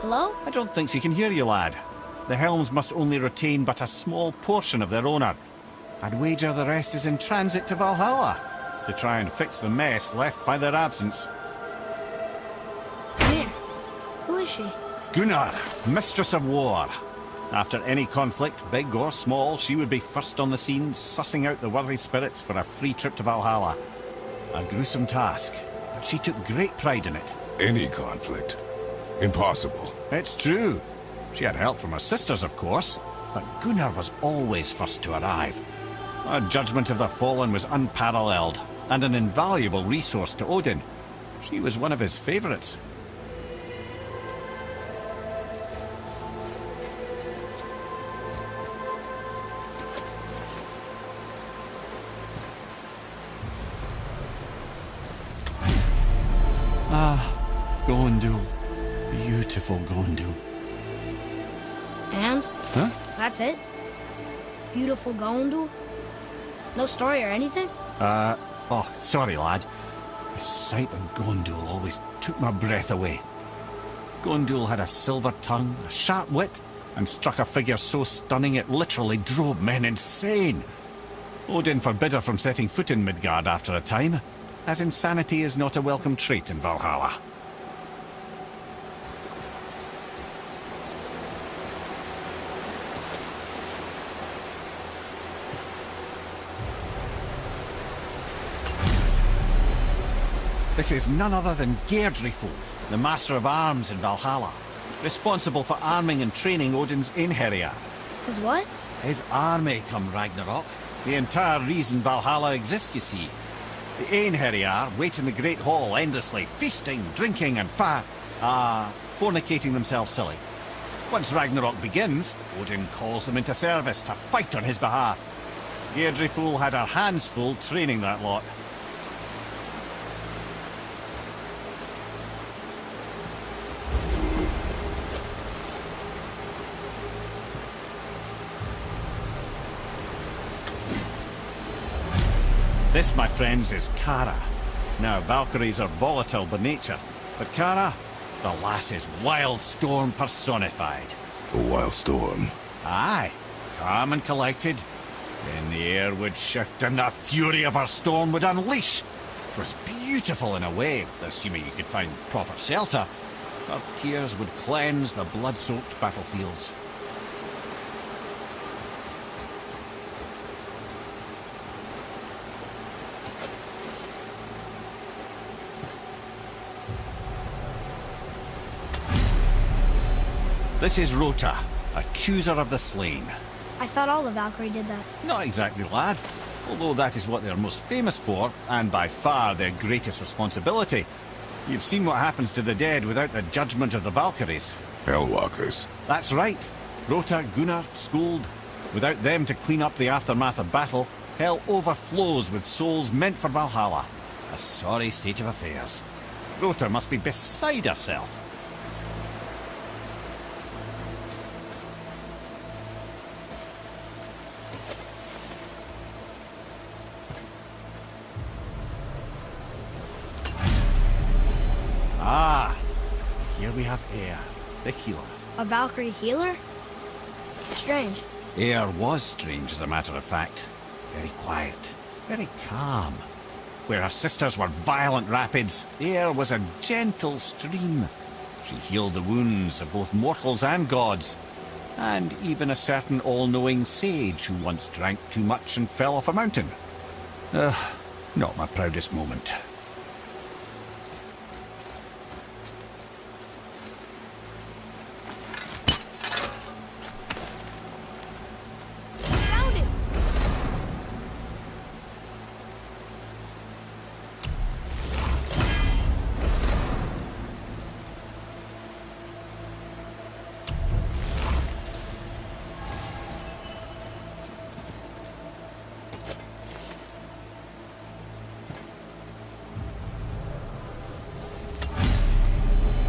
Hello? I don't think she can hear you, lad. The helms must only retain but a small portion of their owner. I'd wager the rest is in transit to Valhalla to try and fix the mess left by their absence. Where? Who is she? Gunnar, Mistress of War. After any conflict, big or small, she would be first on the scene, sussing out the worthy spirits for a free trip to Valhalla. A gruesome task, but she took great pride in it. Any conflict? Impossible. It's true. She had help from her sisters, of course, but Gunnar was always first to arrive. Her judgment of the fallen was unparalleled, and an invaluable resource to Odin. She was one of his favourites. Ah, Gondu. Beautiful Gondu. And? Huh? That's it? Beautiful Gondu? No story or anything? Oh, sorry, lad. The sight of Gondul always took my breath away. Gondul had a silver tongue, a sharp wit, and struck a figure so stunning it literally drove men insane. Odin forbid her from setting foot in Midgard after a time, as insanity is not a welcome trait in Valhalla. This is none other than Geirdriful, the Master of Arms in Valhalla, responsible for arming and training Odin's Einherjar. His what? His army come Ragnarok. The entire reason Valhalla exists, you see. The Einherjar wait in the Great Hall endlessly, feasting, drinking and fornicating themselves silly. Once Ragnarok begins, Odin calls them into service to fight on his behalf. Geirdriful had her hands full training that lot. This, my friends, is Kara. Now, Valkyries are volatile by nature, but Kara, the lass is Wild Storm personified. A wild storm. Aye, calm and collected. Then the air would shift and the fury of her storm would unleash. It was beautiful in a way, assuming you could find proper shelter. Her tears would cleanse the blood-soaked battlefields. This is Rota, a chooser of the slain. I thought all the Valkyrie did that. Not exactly, lad. Although that is what they're most famous for, and by far their greatest responsibility. You've seen what happens to the dead without the judgment of the Valkyries. Hellwalkers. That's right. Rota, Gunnar, Skuld. Without them to clean up the aftermath of battle, hell overflows with souls meant for Valhalla. A sorry state of affairs. Rota must be beside herself. Ah, here we have Air, the healer. A Valkyrie healer? Strange. Air was strange, as a matter of fact. Very quiet, very calm. Where her sisters were violent rapids, Air was a gentle stream. She healed the wounds of both mortals and gods, and even a certain all-knowing sage who once drank too much and fell off a mountain. Not my proudest moment. Found it!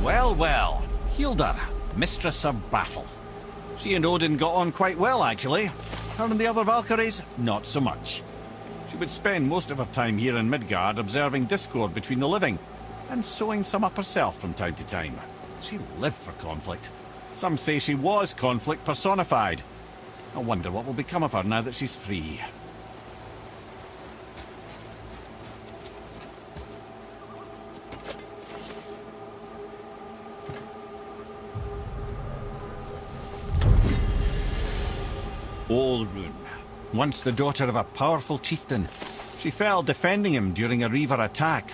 Well, well. Hilda, mistress of battle. She and Odin got on quite well, actually. Her and the other Valkyries, not so much. She would spend most of her time here in Midgard observing discord between the living, and sewing some up herself from time to time. She lived for conflict. Some say she was conflict personified. I wonder what will become of her now that she's free. Olrun, once the daughter of a powerful chieftain. She fell defending him during a Reaver attack.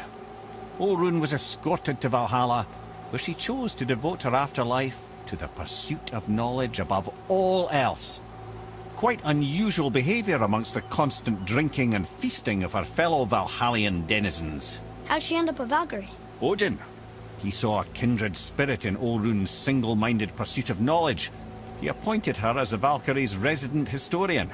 Olrun was escorted to Valhalla, where she chose to devote her afterlife to the pursuit of knowledge above all else. Quite unusual behaviour amongst the constant drinking and feasting of her fellow Valhallian denizens. How'd she end up a Valkyrie? Odin. He saw a kindred spirit in Olrun's single-minded pursuit of knowledge. He appointed her as the Valkyrie's resident historian.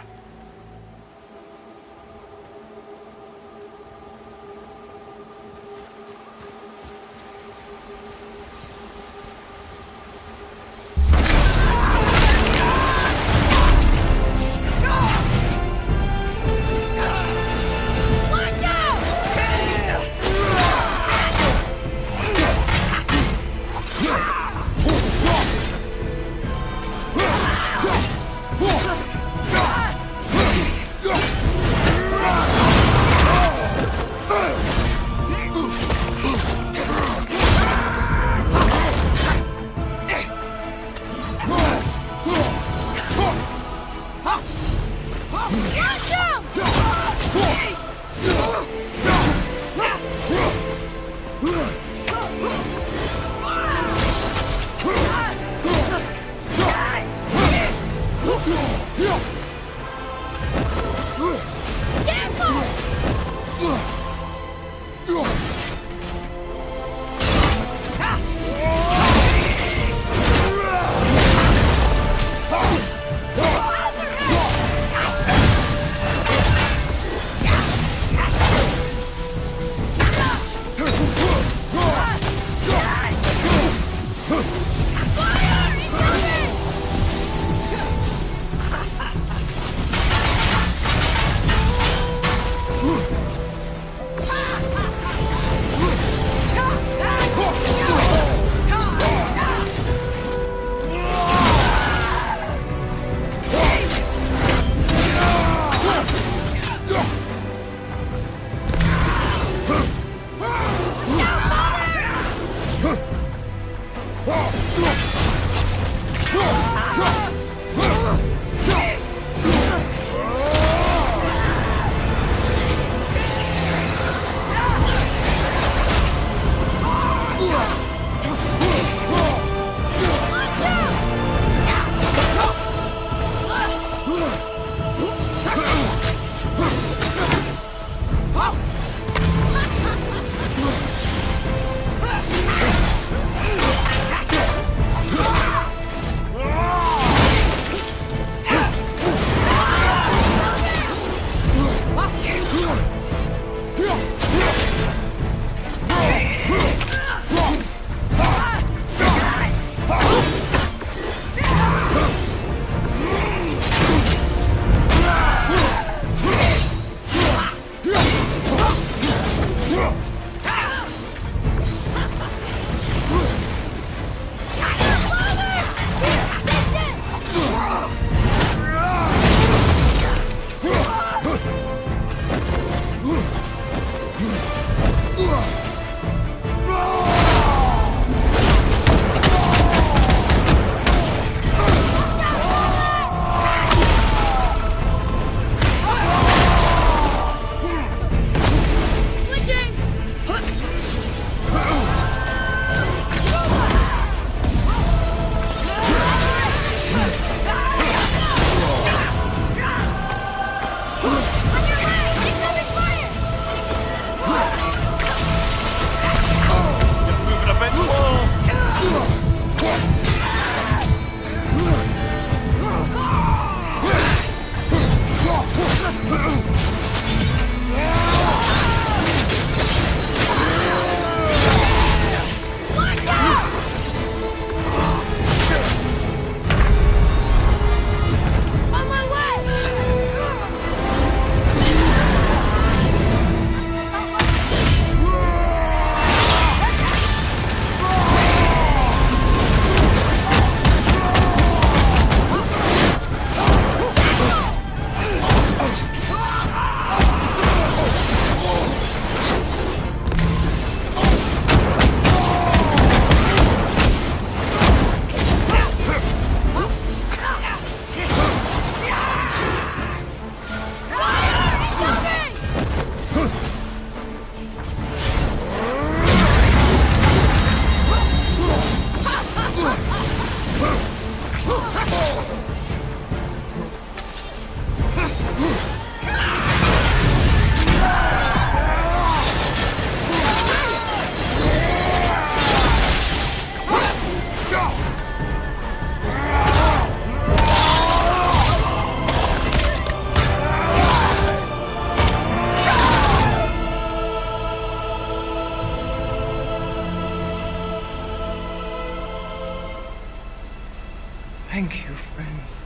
Thank you, friends.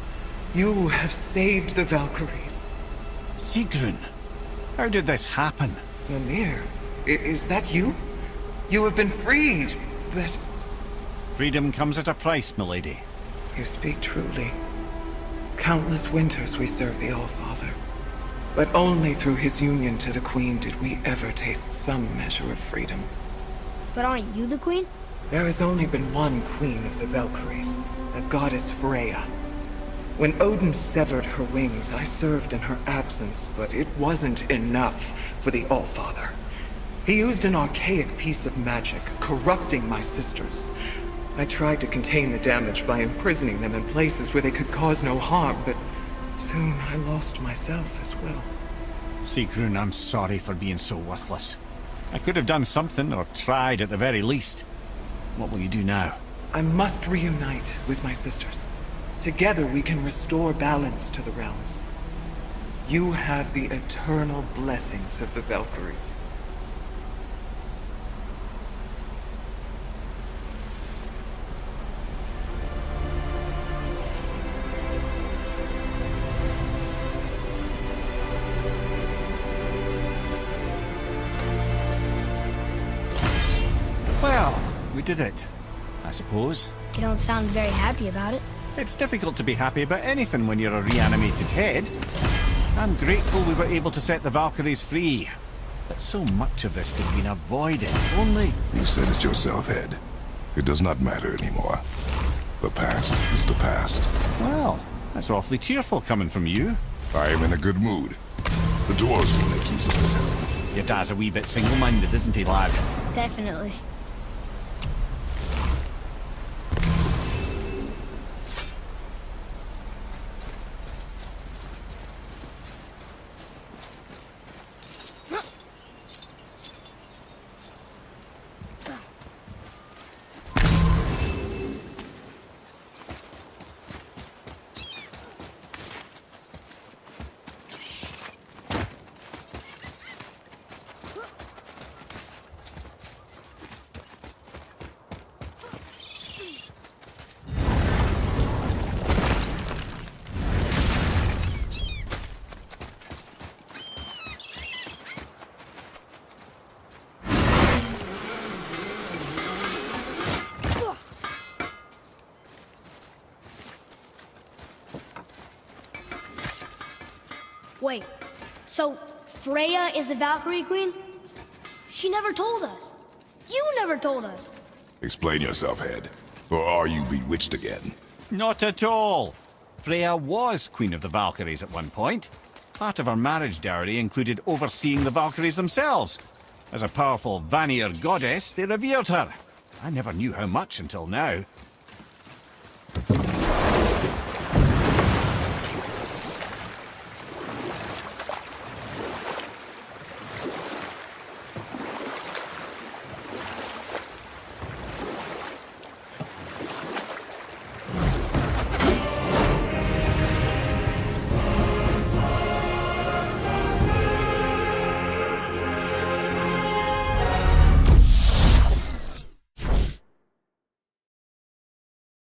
You have saved the Valkyries. Sigrun, how did this happen? Mimir, is that you? You have been freed, but... Freedom comes at a price, milady. You speak truly. Countless winters we served the All-Father. But only through his union to the Queen did we ever taste some measure of freedom. But aren't you the queen? There has only been one Queen of the Valkyries, the goddess Freya. When Odin severed her wings, I served in her absence, but it wasn't enough for the All-Father. He used an archaic piece of magic, corrupting my sisters. I tried to contain the damage by imprisoning them in places where they could cause no harm, but soon I lost myself as well. Sigrun, I'm sorry for being so worthless. I could have done something, or tried at the very least. What will you do now? I must reunite with my sisters. Together we can restore balance to the realms. You have the eternal blessings of the Valkyries. Well, we did it, I suppose. You don't sound very happy about it. It's difficult to be happy about anything when you're a reanimated head. I'm grateful we were able to set the Valkyries free. But so much of this could have been avoided, only... You said it yourself, Head. It does not matter anymore. The past is the past. Well, that's awfully cheerful coming from you. I am in a good mood. The dwarves will make use of this help. Your dad's a wee bit single-minded, isn't he, lad? Definitely. Wait, so Freya is the Valkyrie Queen? She never told us. You never told us. Explain yourself, Head. Or are you bewitched again? Not at all. Freya was Queen of the Valkyries at one point. Part of her marriage dowry included overseeing the Valkyries themselves. As a powerful Vanir goddess, they revered her. I never knew how much until now.